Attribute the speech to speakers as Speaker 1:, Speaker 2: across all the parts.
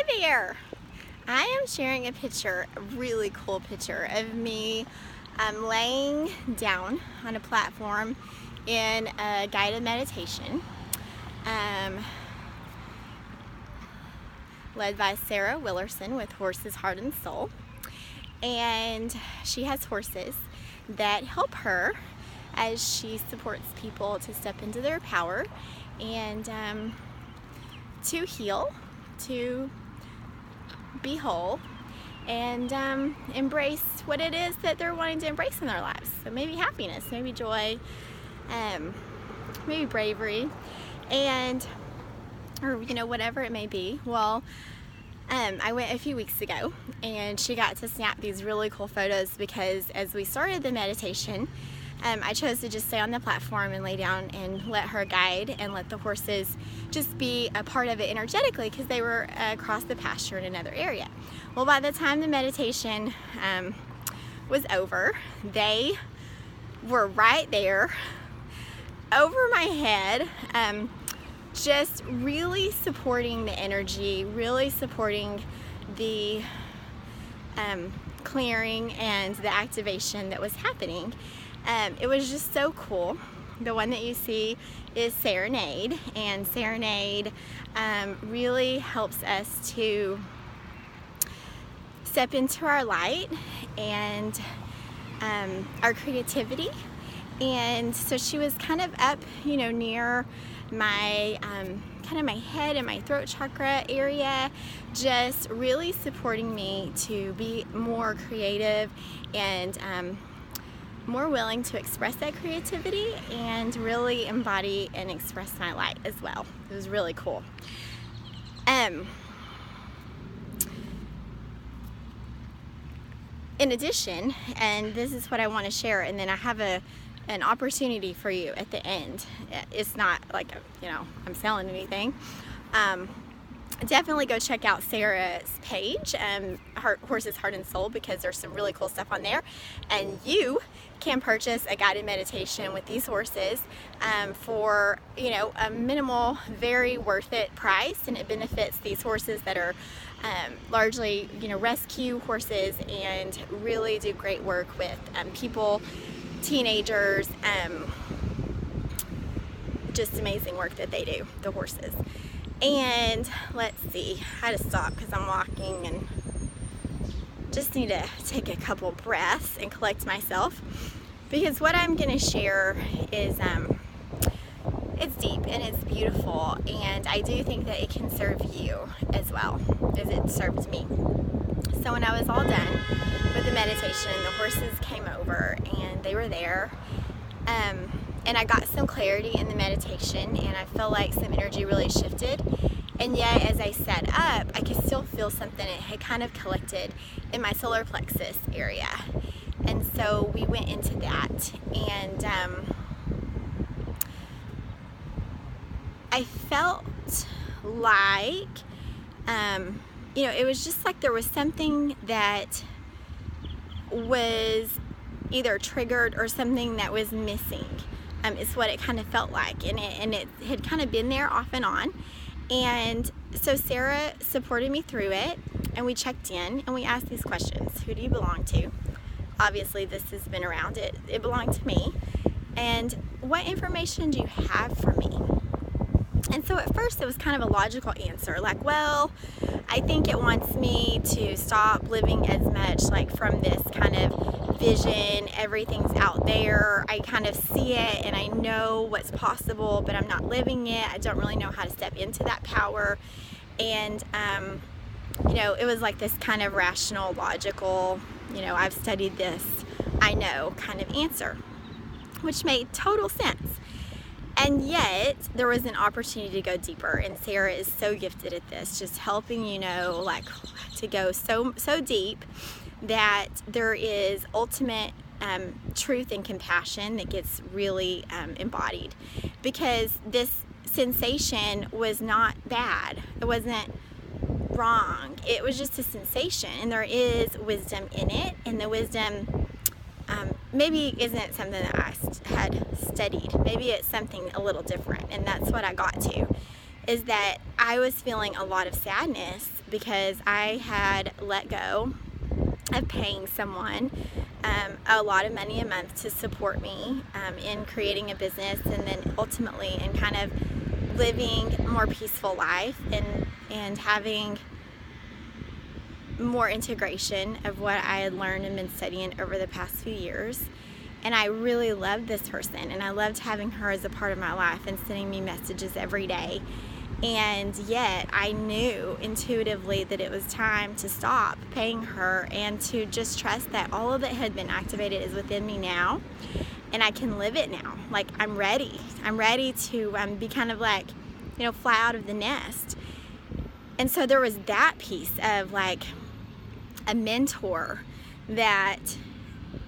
Speaker 1: Hi there! I am sharing a picture, a really cool picture of me laying down on a platform in a guided meditation led by Sarah Willerson with Horses, Heart, and Soul. And she has horses that help her as she supports people to step into their power and to heal, to be whole, and embrace what it is that they're wanting to embrace in their lives. So maybe happiness, maybe joy, maybe bravery, or whatever it may be. Well, I went a few weeks ago and she got to snap these really cool photos because as we started the meditation, I chose to just stay on the platform and lay down and let her guide and let the horses just be a part of it energetically because they were across the pasture in another area. Well, by the time the meditation was over, they were right there over my head, just really supporting the energy, really supporting the clearing and the activation that was happening. It was just so cool. The one that you see is Serenade, and Serenade really helps us to step into our light and our creativity. And so she was kind of up, near my kind of my head and my throat chakra area, just really supporting me to be more creative and more willing to express that creativity and really embody and express my light as well. It was really cool. In addition, and this is what I want to share, and then I have an opportunity for you at the end. It's not like, I'm selling anything. Definitely go check out Sarah's page, Horses, Heart, and Soul, because there's some really cool stuff on there. And you can purchase a guided meditation with these horses for, a minimal, very worth it price. And it benefits these horses that are largely, rescue horses and really do great work with people, teenagers, just amazing work that they do, the horses. And let's see, I had to stop because I'm walking and just need to take a couple breaths and collect myself, because what I'm going to share is it's deep and it's beautiful, and I do think that it can serve you as well as it served me. So when I was all done with the meditation, the horses came over and they were there, and I got some clarity in the meditation, and I felt like some energy really shifted. And yet, as I sat up, I could still feel something. It had kind of collected in my solar plexus area. And so we went into that, and I felt like, it was just like there was something that was either triggered or something that was missing. Is what it kind of felt like, and it had kind of been there off and on. And so Sarah supported me through it, and we checked in and we asked these questions. Who do you belong to? Obviously this has been around. It belonged to me. And what information do you have for me? And so at first it was kind of a logical answer, like, well, I think it wants me to stop living as much like from this kind of vision, everything's out there, I kind of see it and I know what's possible, but I'm not living it. I don't really know how to step into that power. And it was like this kind of rational, logical, I've studied this, I know kind of answer, which made total sense. And yet there was an opportunity to go deeper, and Sarah is so gifted at this, just helping to go so deep that there is ultimate truth and compassion that gets really embodied, because this sensation was not bad, it wasn't wrong, it was just a sensation, and there is wisdom in it, and the wisdom maybe isn't something that I had studied. Maybe it's something a little different, and that's what I got to, is that I was feeling a lot of sadness because I had let go of paying someone a lot of money a month to support me in creating a business, and then ultimately in kind of living a more peaceful life and having more integration of what I had learned and been studying over the past few years. And I really loved this person, and I loved having her as a part of my life and sending me messages every day. And yet I knew intuitively that it was time to stop paying her and to just trust that all of it had been activated is within me now, and I can live it now. Like, I'm ready to be kind of like, fly out of the nest. And so there was that piece of like a mentor that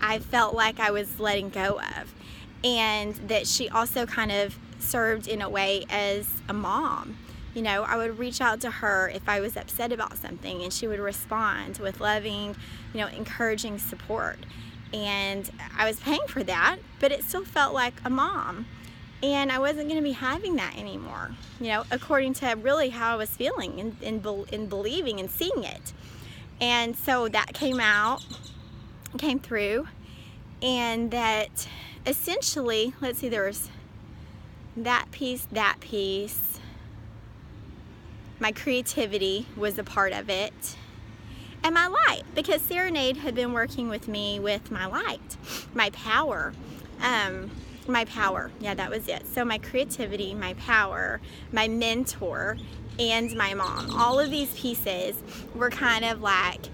Speaker 1: I felt like I was letting go of, and that she also kind of served in a way as a mom. I would reach out to her if I was upset about something, and she would respond with loving, encouraging support. And I was paying for that, but it still felt like a mom. And I wasn't going to be having that anymore, according to really how I was feeling and believing and seeing it. And so that came through, and that essentially, let's see, there was that piece, my creativity was a part of it, and my light, because Serenade had been working with me with my light, my power, yeah, that was it. So my creativity, my power, my mentor, and my mom, all of these pieces were kind of like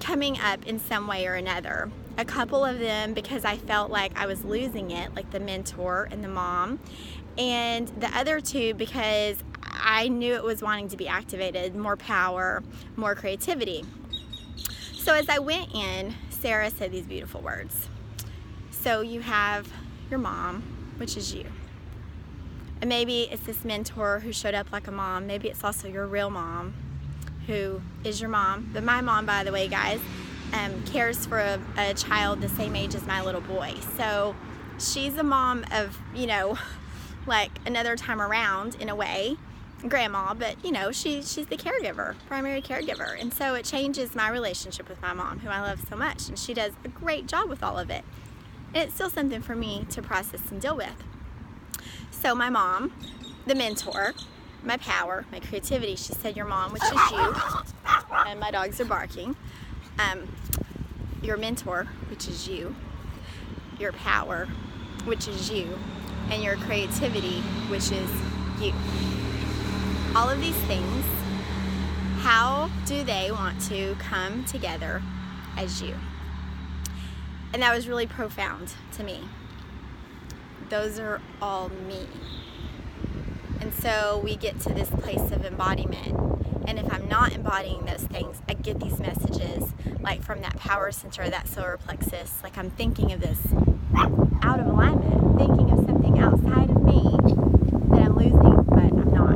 Speaker 1: coming up in some way or another. A couple of them because I felt like I was losing it, like the mentor and the mom, and the other two because I knew it was wanting to be activated, more power, more creativity. So as I went in, Sarah said these beautiful words. So you have your mom, which is you. And maybe it's this mentor who showed up like a mom. Maybe it's also your real mom, who is your mom. But my mom, by the way, guys, cares for a child the same age as my little boy. So she's a mom of, like another time around in a way, grandma, but she's the caregiver, primary caregiver. And so it changes my relationship with my mom, who I love so much, and she does a great job with all of it. And it's still something for me to process and deal with. So my mom, the mentor, my power, my creativity, she said your mom, which is you, and my dogs are barking, your mentor, which is you, your power, which is you, and your creativity, which is you. All of these things, how do they want to come together as you? And that was really profound to me. Those are all me. And so we get to this place of embodiment. And if I'm not embodying those things, I get these messages like from that power center, that solar plexus, like I'm thinking of this out of alignment, thinking of something outside of me that I'm losing, but I'm not.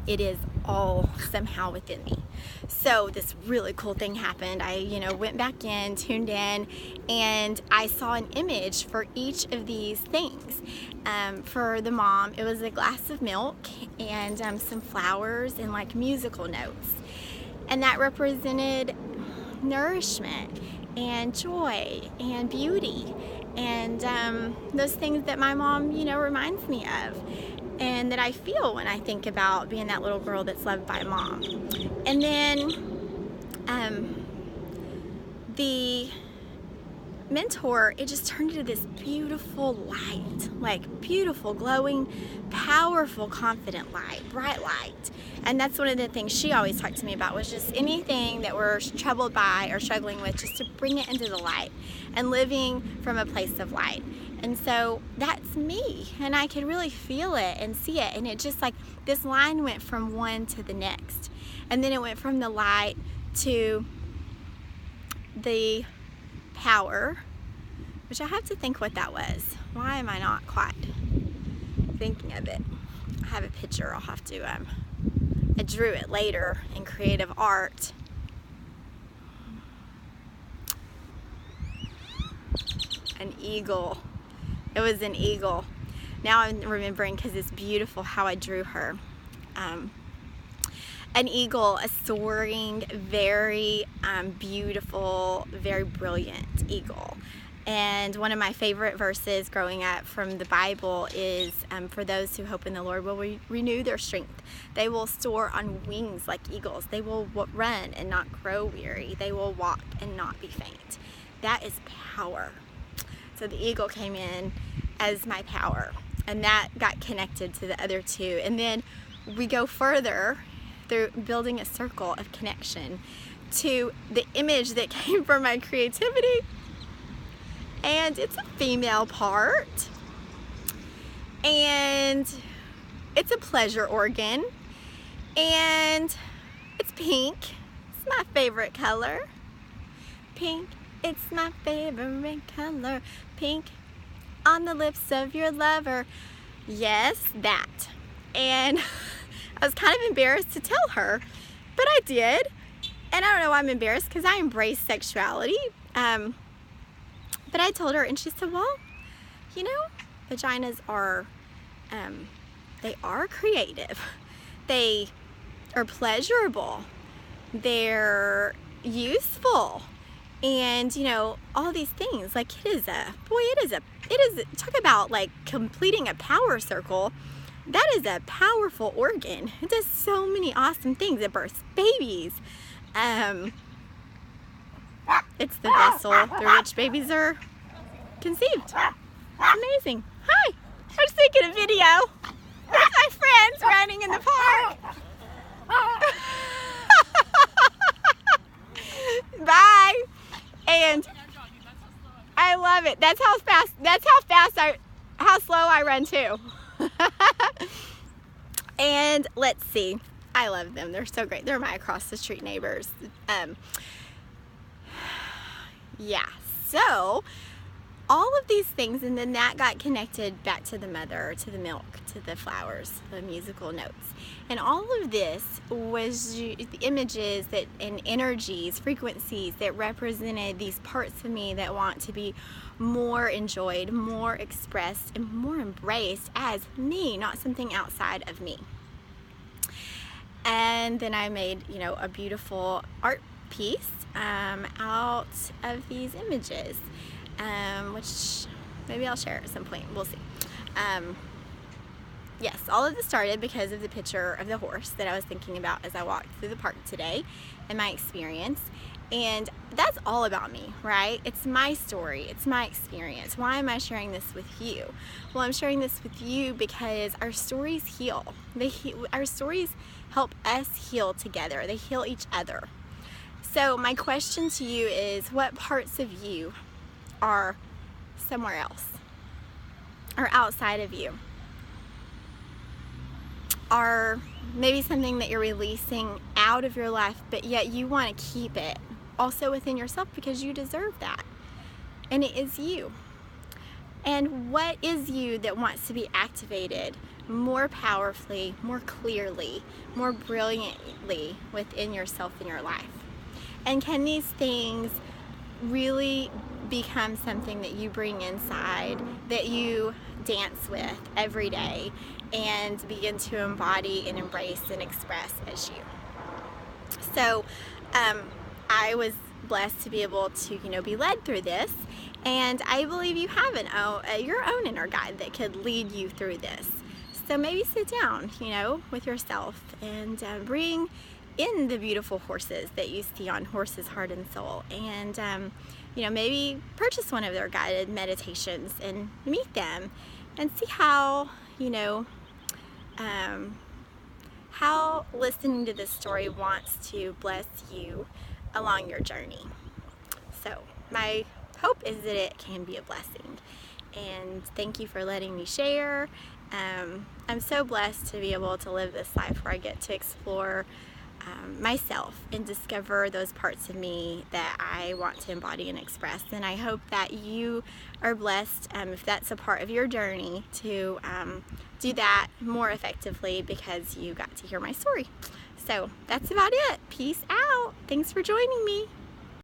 Speaker 1: It is all somehow within me. So this really cool thing happened. I, went back in, tuned in, and I saw an image for each of these things. For the mom, it was a glass of milk and some flowers and like musical notes. And that represented nourishment and joy and beauty and those things that my mom, reminds me of, and that I feel when I think about being that little girl that's loved by mom. And then the mentor, it just turned into this beautiful light, like beautiful, glowing, powerful, confident light, bright light. And that's one of the things she always talked to me about, was just anything that we're troubled by or struggling with, just to bring it into the light and living from a place of light. And so that's me, and I could really feel it and see it, and it just like this line went from one to the next, and then it went from the light to the power, which I have to think what that was. Why am I not quite thinking of it? I have a picture. I'll have to I drew it later in creative art. An eagle. It was an eagle. Now I'm remembering because it's beautiful how I drew her. an eagle, a soaring, very beautiful, very brilliant eagle. And one of my favorite verses growing up from the Bible is, for those who hope in the Lord will renew their strength. They will soar on wings like eagles. They will run and not grow weary. They will walk and not be faint. That is power. So the eagle came in as my power, and that got connected to the other two. And then we go further through building a circle of connection to the image that came from my creativity. And it's a female part, and it's a pleasure organ, and it's pink. It's my favorite color. Pink, it's my favorite color. Pink on the lips of your lover. Yes, that. And I was kind of embarrassed to tell her, but I did. And I don't know why I'm embarrassed, because I embrace sexuality. But I told her, and she said, well, you know, vaginas are, they are creative. They are pleasurable. They're useful. And, you know, all these things. Like, talk about, like, completing a power circle. That is a powerful organ. It does so many awesome things. It births babies. It's the vessel through which babies are conceived. It's amazing. Hi, I was taking a video with my friends running in the park. Bye. And I love it. That's how slow I run too. And let's see. I love them. They're so great. They're my across the street neighbors. Yeah, so all of these things, and then that got connected back to the mother, to the milk, to the flowers, the musical notes. And all of this was the images that and energies, frequencies that represented these parts of me that want to be more enjoyed, more expressed, and more embraced as me, not something outside of me. And then I made, you know, a beautiful art piece out of these images, which maybe I'll share at some point. We'll see. Yes, all of this started because of the picture of the horse that I was thinking about as I walked through the park today and my experience. And that's all about me, right? It's my story. It's my experience. Why am I sharing this with you? Well, I'm sharing this with you because our stories heal. Our stories help us heal together. They heal each other. So my question to you is, what parts of you are somewhere else, or outside of you, are maybe something that you're releasing out of your life, but yet you want to keep it also within yourself because you deserve that, and it is you. And what is you that wants to be activated more powerfully, more clearly, more brilliantly within yourself in your life? And can these things really become something that you bring inside, that you dance with every day and begin to embody and embrace and express as you? So I was blessed to be able to, you know, be led through this, and I believe you have your own inner guide that could lead you through this. So maybe sit down, you know, with yourself and bring in the beautiful horses that you see on Horses Heart and Soul, and you know, maybe purchase one of their guided meditations and meet them and see how, you know, how listening to this story wants to bless you along your journey. So my hope is that it can be a blessing, and thank you for letting me share. I'm so blessed to be able to live this life where I get to explore myself and discover those parts of me that I want to embody and express. And I hope that you are blessed, if that's a part of your journey, to do that more effectively because you got to hear my story. So that's about it. Peace out. Thanks for joining me.